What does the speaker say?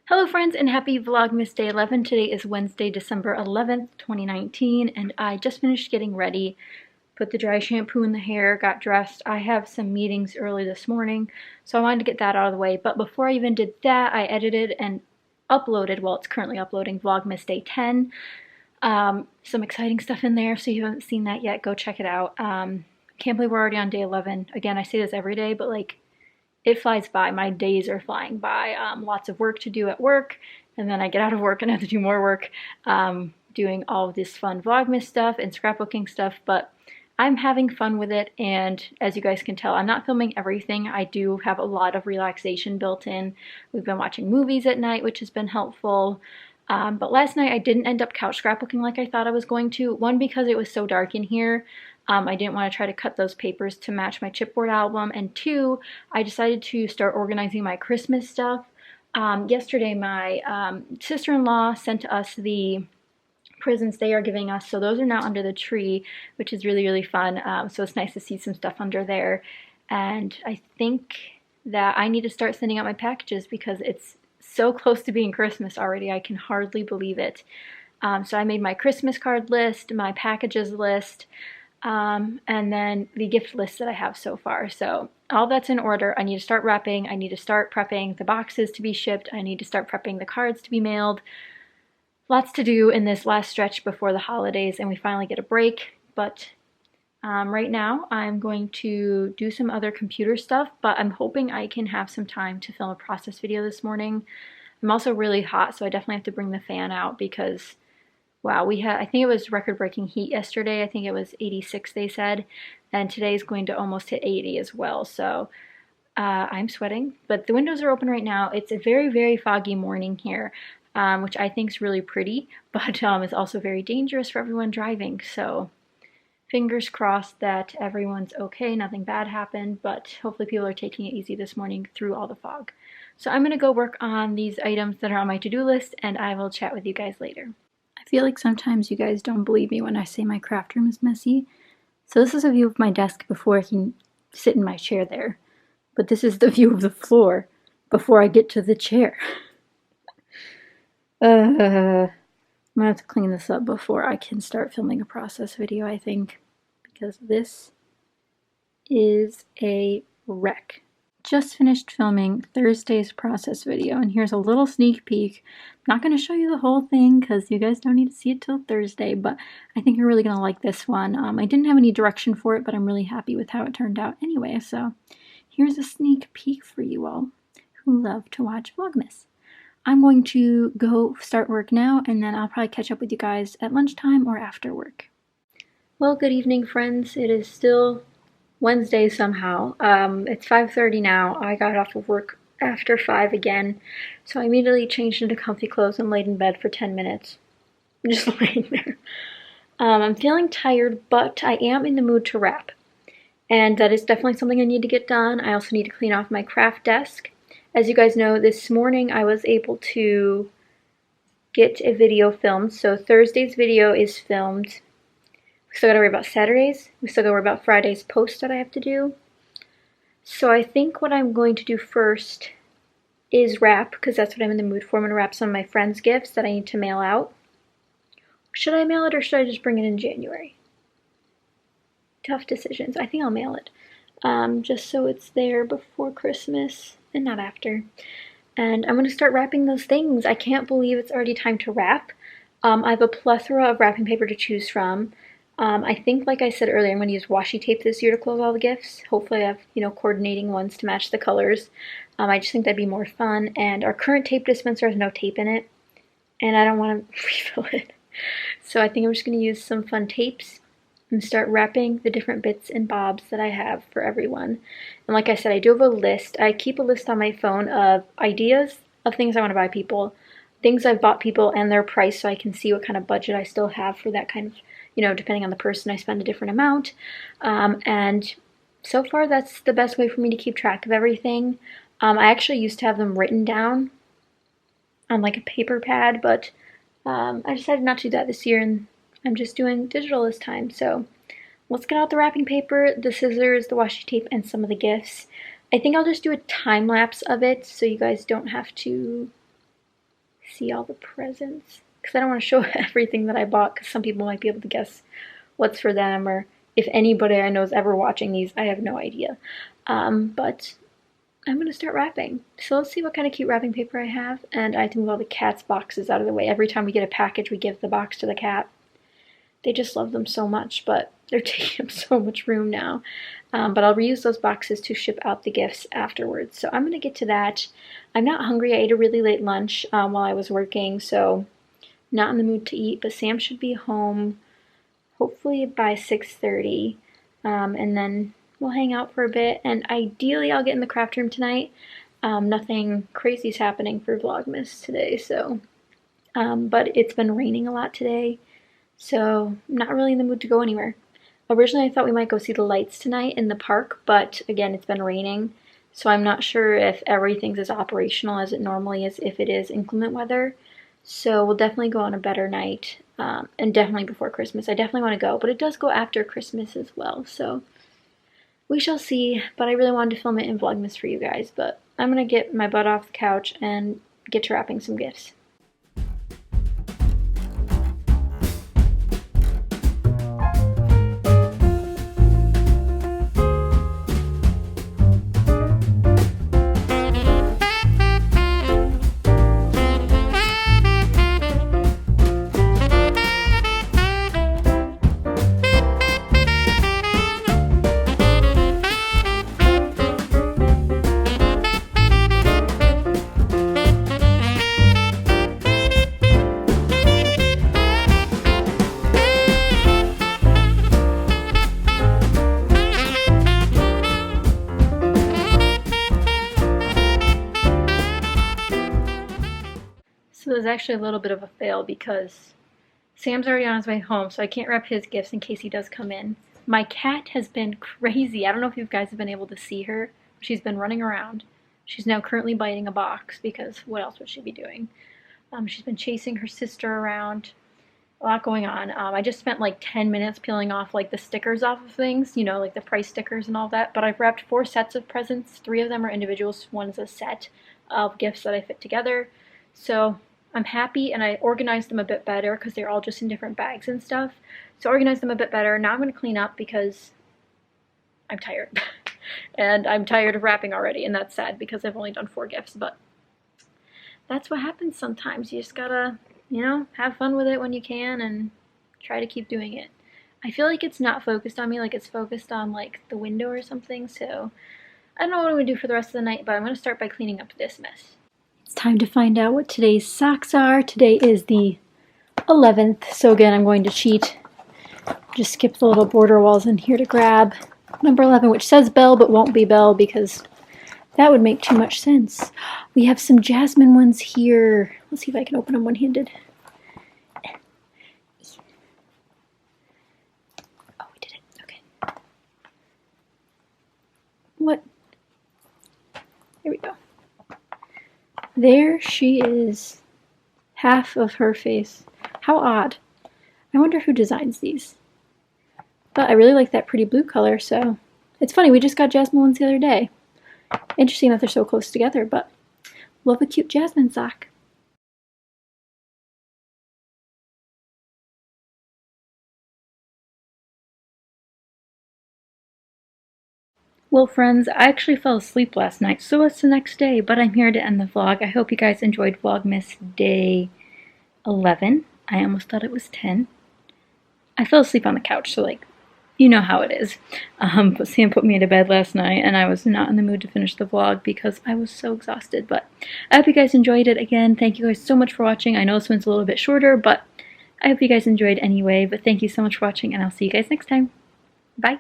Hello friends and happy Vlogmas Day 11. Today is Wednesday, December 11th, 2019, and I just finished getting ready. Put the dry shampoo in the hair, got dressed. I have some meetings early this morning, so I wanted to get that out of the way. But before I even did that, I edited and uploaded, well, it's currently uploading Vlogmas Day 10. Some exciting stuff in there, so if you haven't seen that yet, go check it out. Can't believe we're already on day 11. Again, I say this every day, but like, it flies by. My days are flying by. Lots of work to do at work, and then I get out of work and have to do more work doing all of this fun Vlogmas stuff and scrapbooking stuff, but I'm having fun with it, and as you guys can tell, I'm not filming everything. I do have a lot of relaxation built in. We've been watching movies at night, which has been helpful. But last night I didn't end up couch scrapbooking like I thought I was going to. One, because it was so dark in here. I didn't want to try to cut those papers to match my chipboard album. And two, I decided to start organizing my Christmas stuff. Yesterday my sister-in-law sent us the presents they are giving us, so those are now under the tree, which is really, really fun. So it's nice to see some stuff under there. And I think that I need to start sending out my packages because it's so close to being Christmas already. I can hardly believe it. So I made my Christmas card list, my packages list, and then the gift list that I have so far. So all that's in order. I need to start wrapping. I need to start prepping the boxes to be shipped. I need to start prepping the cards to be mailed. Lots to do in this last stretch before the holidays and we finally get a break. But right now I'm going to do some other computer stuff, but I'm hoping I can have some time to film a process video this morning. I'm also really hot, so I definitely have to bring the fan out because wow, I think it was record-breaking heat yesterday. I think it was 86 they said, and today's going to almost hit 80 as well. So I'm sweating, but the windows are open right now. It's a very, very foggy morning here, which I think is really pretty, but it's also very dangerous for everyone driving. So fingers crossed that everyone's okay, nothing bad happened, but hopefully people are taking it easy this morning through all the fog. So I'm going to go work on these items that are on my to-do list, and I will chat with you guys later. I feel like sometimes you guys don't believe me when I say my craft room is messy. So this is a view of my desk before I can sit in my chair there. But this is the view of the floor before I get to the chair. I'm gonna have to clean this up before I can start filming a process video, I think, because this is a wreck. Just finished filming Thursday's process video, and here's a little sneak peek. I'm not going to show you the whole thing because you guys don't need to see it till Thursday, but I think you're really going to like this one. I didn't have any direction for it, but I'm really happy with how it turned out anyway, so here's a sneak peek for you all who love to watch Vlogmas. I'm going to go start work now, and then I'll probably catch up with you guys at lunchtime or after work. Well, good evening, friends. It is still Wednesday somehow. It's 5:30 now. I got off of work after 5 again, so I immediately changed into comfy clothes and laid in bed for 10 minutes. I'm just laying there. I'm feeling tired, but I am in the mood to wrap, and that is definitely something I need to get done. I also need to clean off my craft desk. As you guys know, this morning I was able to get a video filmed, so Thursday's video is filmed. We still gotta worry about Saturdays. We still gotta worry about Friday's post that I have to do. So I think what I'm going to do first is wrap, because that's what I'm in the mood for. I'm gonna wrap some of my friends' gifts that I need to mail out. Should I mail it or should I just bring it in January? Tough decisions. I think I'll mail it. Just so it's there before Christmas and not after. And I'm gonna start wrapping those things. I can't believe it's already time to wrap. I have a plethora of wrapping paper to choose from. I think, like I said earlier, I'm going to use washi tape this year to close all the gifts. Hopefully I have, coordinating ones to match the colors. I just think that'd be more fun. And our current tape dispenser has no tape in it, and I don't want to refill it. So I think I'm just going to use some fun tapes and start wrapping the different bits and bobs that I have for everyone. And like I said, I do have a list. I keep a list on my phone of ideas of things I want to buy people, things I've bought people and their price, so I can see what kind of budget I still have for that kind of, depending on the person, I spend a different amount. And so far, that's the best way for me to keep track of everything. I actually used to have them written down on like a paper pad, but I decided not to do that this year, and I'm just doing digital this time. So let's get out the wrapping paper, the scissors, the washi tape, and some of the gifts. I think I'll just do a time lapse of it so you guys don't have to see all the presents, because I don't want to show everything that I bought, because some people might be able to guess what's for them, or if anybody I know is ever watching these, I have no idea. But I'm going to start wrapping. So let's see what kind of cute wrapping paper I have, and I have to move all the cat's boxes out of the way. Every time we get a package, we give the box to the cat. They just love them so much, but they're taking up so much room now. But I'll reuse those boxes to ship out the gifts afterwards. So I'm going to get to that. I'm not hungry. I ate a really late lunch while I was working, so not in the mood to eat. But Sam should be home hopefully by 6:30, and then we'll hang out for a bit. And ideally, I'll get in the craft room tonight. Nothing crazy is happening for Vlogmas today, so but it's been raining a lot today. So I'm not really in the mood to go anywhere. Originally I thought we might go see the lights tonight in the park, but again it's been raining, so I'm not sure if everything's as operational as it normally is if it is inclement weather. So we'll definitely go on a better night, and definitely before Christmas. I definitely want to go, but it does go after Christmas as well, so we shall see. But I really wanted to film it in Vlogmas for you guys, but I'm going to get my butt off the couch and get to wrapping some gifts. So there's actually a little bit of a fail because Sam's already on his way home, so I can't wrap his gifts in case he does come in. My cat has been crazy. I don't know if you guys have been able to see her. She's been running around. She's now currently biting a box because what else would she be doing? She's been chasing her sister around. A lot going on. I just spent like 10 minutes peeling off like the stickers off of things, you know, like the price stickers and all that. But I've wrapped 4 sets of presents. 3 of them are individuals. 1 is a set of gifts that I fit together. So I'm happy, and I organized them a bit better because they're all just in different bags and stuff. So I organized them a bit better. Now I'm going to clean up because I'm tired. And I'm tired of wrapping already, and that's sad because I've only done 4 gifts. But that's what happens sometimes. You just gotta, you know, have fun with it when you can and try to keep doing it. I feel like it's not focused on me, like it's focused on like the window or something. So I don't know what I'm going to do for the rest of the night, but I'm going to start by cleaning up this mess. It's time to find out what today's socks are. Today is the 11th, so again I'm going to cheat. Just skip the little border walls in here to grab number 11, which says Belle but won't be Belle because that would make too much sense. We have some jasmine ones here. Let's see if I can open them one-handed. Oh, we did it. Okay. What? There we go. There she is. Half of her face. How odd. I wonder who designs these. But I really like that pretty blue color, so it's funny, we just got jasmine ones the other day. Interesting that they're so close together, but love a cute jasmine sock. Well, friends, I actually fell asleep last night, so it's the next day, but I'm here to end the vlog. I hope you guys enjoyed Vlogmas Day 11. I almost thought it was 10. I fell asleep on the couch, so like, you know how it is. But Sam put me to bed last night, and I was not in the mood to finish the vlog because I was so exhausted. But I hope you guys enjoyed it. Again, thank you guys so much for watching. I know this one's a little bit shorter, but I hope you guys enjoyed anyway. But thank you so much for watching, and I'll see you guys next time. Bye!